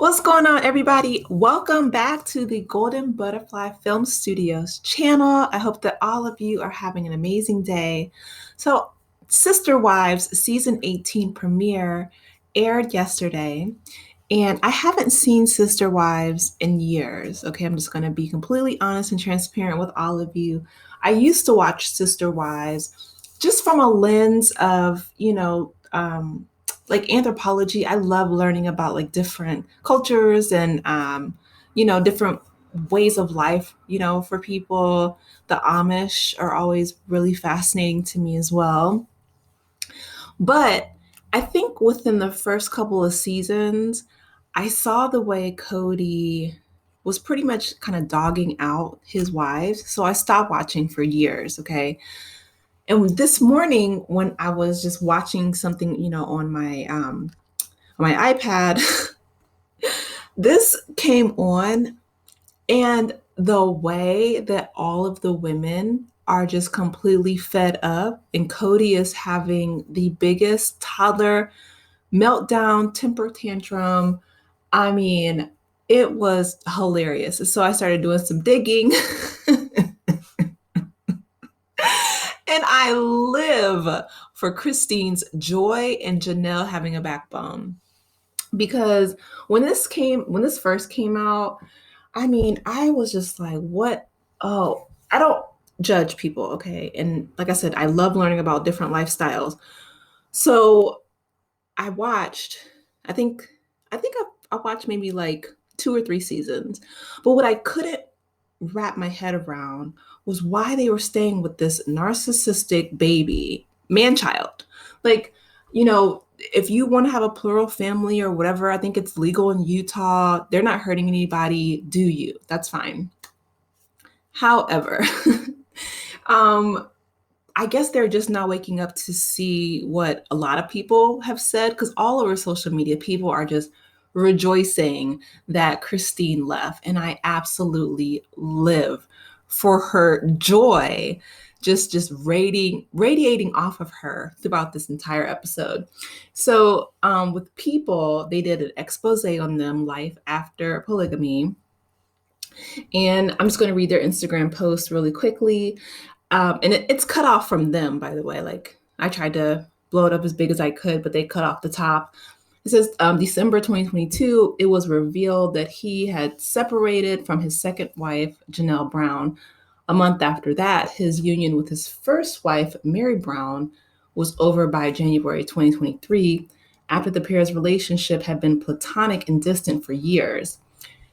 What's going on, everybody? Welcome back to the Golden Butterfly Film Studios channel. I hope that all of you are having an amazing day. So, Sister Wives season 18 premiere aired yesterday, and I haven't seen Sister Wives in years. Okay, I'm just going to be completely honest and transparent with all of you. I used to watch Sister Wives just from a lens of, like anthropology. I love learning about like different cultures and different ways of life, for people. The Amish are always really fascinating to me as well. But I think within the first couple of seasons, I saw the way Kody was pretty much kind of dogging out his wives. So I stopped watching for years, okay? And this morning when I was just watching something, on my iPad, this came on, and the way that all of the women are just completely fed up, and Kody is having the biggest toddler meltdown, temper tantrum. I mean, it was hilarious. So I started doing some digging. And I live for Christine's joy and Janelle having a backbone. Because when this first came out, I mean, I was just like, what? Oh, I don't judge people, okay? And like I said, I love learning about different lifestyles. So I watched, I think, I watched maybe like 2 or 3 seasons. But what I couldn't wrap my head around was why they were staying with this narcissistic baby, man child. Like, if you want to have a plural family or whatever, I think it's legal in Utah. They're not hurting anybody. Do you? That's fine. However, um, I guess they're just now waking up to see what a lot of people have said, because all over social media, people are just rejoicing that Christine left. And I absolutely live for her joy, just radiating off of her throughout this entire episode. So with people, they did an expose on them, life after polygamy. And I'm just going to read their Instagram post really quickly. And it's cut off from them, by the way. Like, I tried to blow it up as big as I could, but they cut off the top. It says December 2022, it was revealed that he had separated from his second wife, Janelle Brown. A month after that, his union with his first wife, Mary Brown, was over by January 2023, after the pair's relationship had been platonic and distant for years.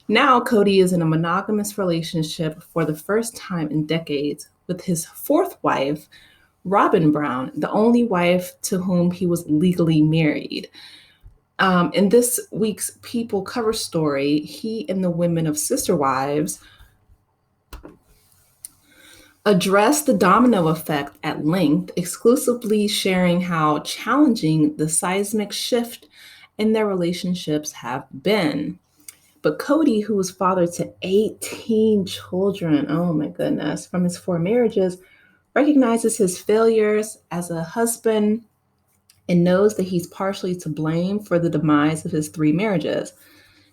Now, Kody is in a monogamous relationship for the first time in decades with his fourth wife, Robin Brown, the only wife to whom he was legally married. In this week's People cover story, he and the women of Sister Wives address the domino effect at length, exclusively sharing how challenging the seismic shift in their relationships have been. But Kody, who was father to 18 children, oh my goodness, from his 4 marriages, recognizes his failures as a husband and knows that he's partially to blame for the demise of his 3 marriages.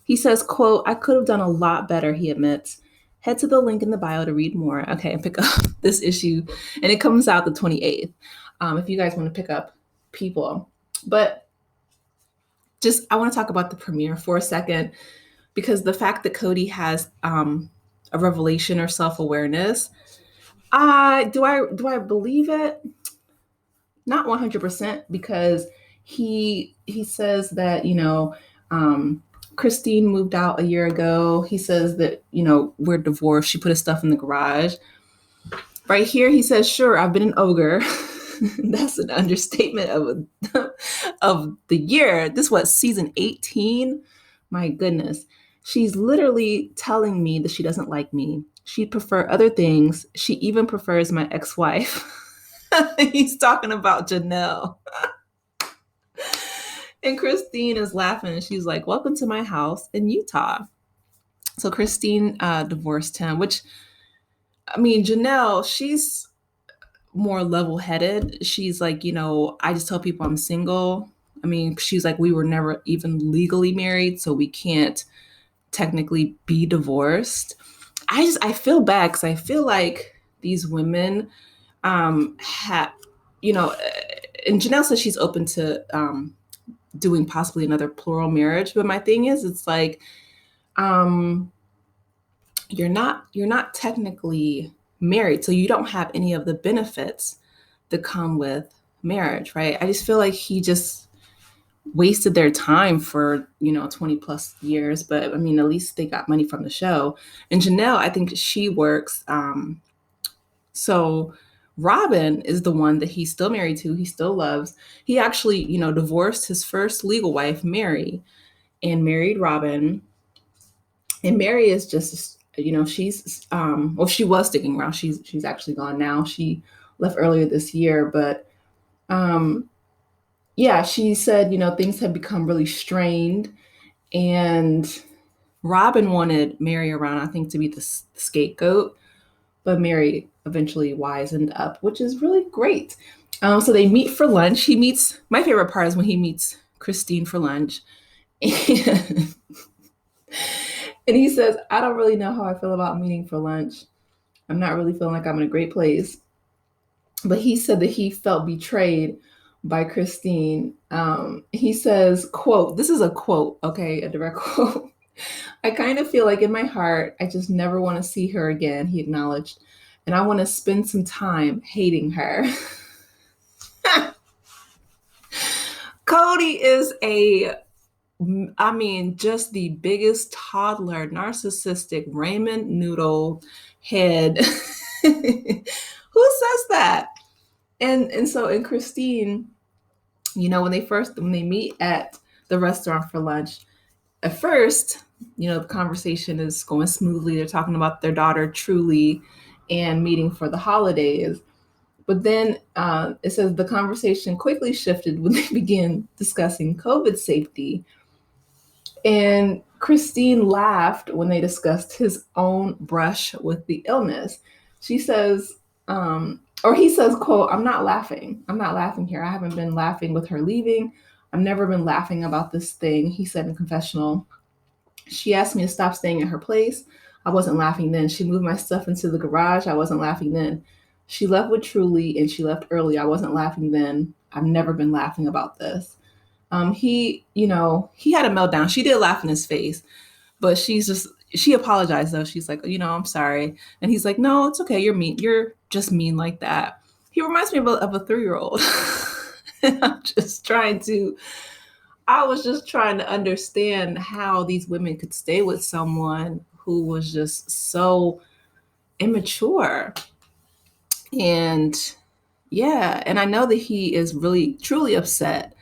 He says, quote, "I could have done a lot better," he admits. Head to the link in the bio to read more. Okay, and pick up this issue. And it comes out the 28th, if you guys want to pick up People. But I want to talk about the premiere for a second, because the fact that Kody has a revelation or self-awareness, do I believe it? Not 100%, because he says that Christine moved out a year ago. He says that we're divorced. She put his stuff in the garage. Right here, he says, "Sure, I've been an ogre." That's an understatement of the year. This was season 18. My goodness. She's literally telling me that she doesn't like me. She'd prefer other things. She even prefers my ex-wife. He's talking about Janelle. And Christine is laughing. She's like, "Welcome to my house in Utah." So Christine divorced him, which, I mean, Janelle, she's more level-headed. She's like, I just tell people I'm single. I mean, she's like, we were never even legally married, so we can't technically be divorced. I feel bad because I feel like these women have, you know, and Janelle says she's open to doing possibly another plural marriage. But my thing is, it's like, um, you're not technically married, so you don't have any of the benefits that come with marriage, right? I just feel like he just wasted their time for 20 plus years. But I mean, at least they got money from the show. And Janelle, I think she works. So Robin is the one that he's still married to, he still loves. He actually, divorced his first legal wife, Mary, and married Robin. And Mary is just, she's well, she was sticking around. She's actually gone now. She left earlier this year. But yeah, she said, things have become really strained. And Robin wanted Mary around, I think, to be the scapegoat, but Mary eventually wisened up, which is really great. So they meet for lunch. My favorite part is when he meets Christine for lunch. And, and he says, I don't really know how I feel about meeting for lunch. I'm not really feeling like I'm in a great place. But he said that he felt betrayed by Christine. He says, quote, this is a quote, okay, a direct quote. I kind of feel like in my heart, I just never want to see her again, he acknowledged. And I want to spend some time hating her. Kody is just the biggest toddler, narcissistic Raymond Noodle head. Who says that? And so in Christine, when they meet at the restaurant for lunch, at first, the conversation is going smoothly. They're talking about their daughter, Truly, and meeting for the holidays. But then it says the conversation quickly shifted when they began discussing COVID safety. And Christine laughed when they discussed his own brush with the illness. She says, or he says, quote, I'm not laughing. I'm not laughing here. I haven't been laughing with her leaving. I've never been laughing about this thing, he said in confessional. She asked me to stop staying at her place. I wasn't laughing then. She moved my stuff into the garage. I wasn't laughing then. She left with Truly and she left early. I wasn't laughing then. I've never been laughing about this. He had a meltdown. She did laugh in his face, but she apologized though. She's like, I'm sorry. And he's like, no, it's okay. You're mean. You're just mean like that. He reminds me of a 3-year-old. I was just trying to understand how these women could stay with someone who was just so immature. And yeah, and I know that he is really, truly upset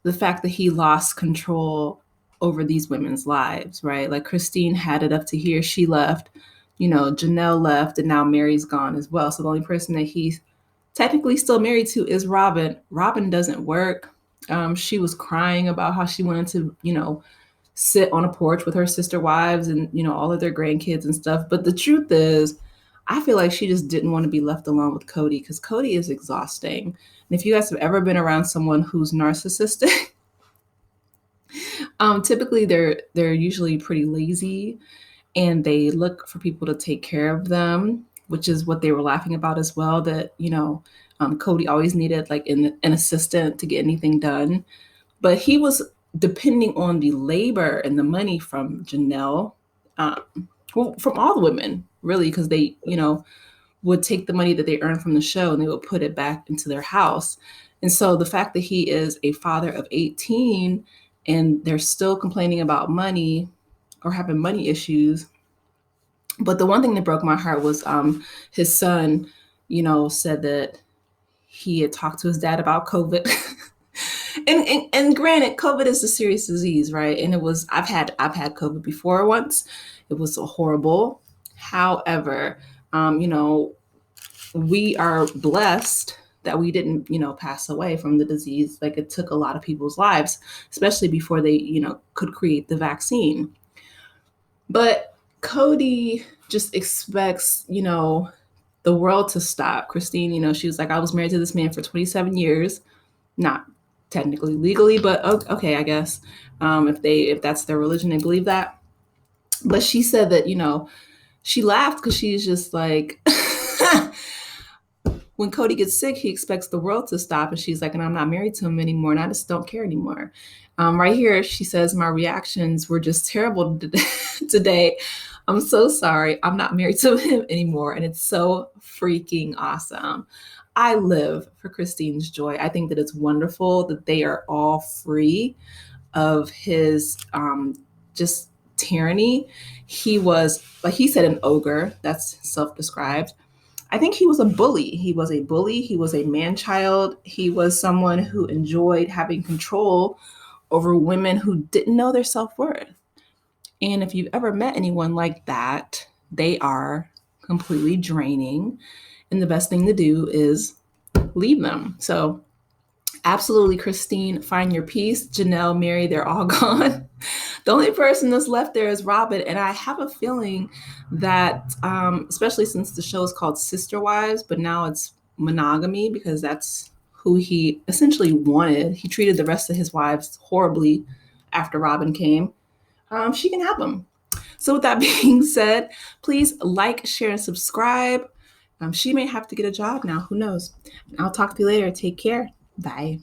the fact that he lost control over these women's lives, right? Like Christine had it up to here. She left, Janelle left, and now Mary's gone as well. So the only person that he's technically still married to is Robin. Robin doesn't work. She was crying about how she wanted to, sit on a porch with her sister wives and, all of their grandkids and stuff. But the truth is, I feel like she just didn't want to be left alone with Kody because Kody is exhausting. And if you guys have ever been around someone who's narcissistic, typically they're usually pretty lazy and they look for people to take care of them, which is what they were laughing about as well, that, Kody always needed like an assistant to get anything done. But he was depending on the labor and the money from Janelle, from all the women, really, because they, would take the money that they earned from the show and they would put it back into their house. And so the fact that he is a father of 18 and they're still complaining about money or having money issues. But the one thing that broke my heart was his son, said that he had talked to his dad about COVID. and granted, COVID is a serious disease, right? And I've had COVID before once. It was horrible. However, we are blessed that we didn't, pass away from the disease. Like it took a lot of people's lives, especially before they, could create the vaccine. But Kody just expects, the world to stop. Christine, she was like, I was married to this man for 27 years, not technically legally, but okay, I guess if that's their religion, they believe that. But she said that, she laughed because she's just like, when Kody gets sick, he expects the world to stop. And she's like, and I'm not married to him anymore. And I just don't care anymore. Right here, she says, my reactions were just terrible today. I'm so sorry. I'm not married to him anymore. And it's so freaking awesome. I live for Christine's joy. I think that it's wonderful that they are all free of his just tyranny. He was, like he said, an ogre. That's self-described. I think he was a bully. He was a bully. He was a man child. He was someone who enjoyed having control over women who didn't know their self-worth. And if you've ever met anyone like that, they are completely draining. And the best thing to do is leave them. So absolutely, Christine, find your peace. Janelle, Mary, they're all gone. The only person that's left there is Robin. And I have a feeling that, especially since the show is called Sister Wives, but now it's monogamy because that's who he essentially wanted. He treated the rest of his wives horribly after Robin came. She can have them. So with that being said, please like, share, and subscribe. She may have to get a job now. Who knows? I'll talk to you later. Take care. Bye.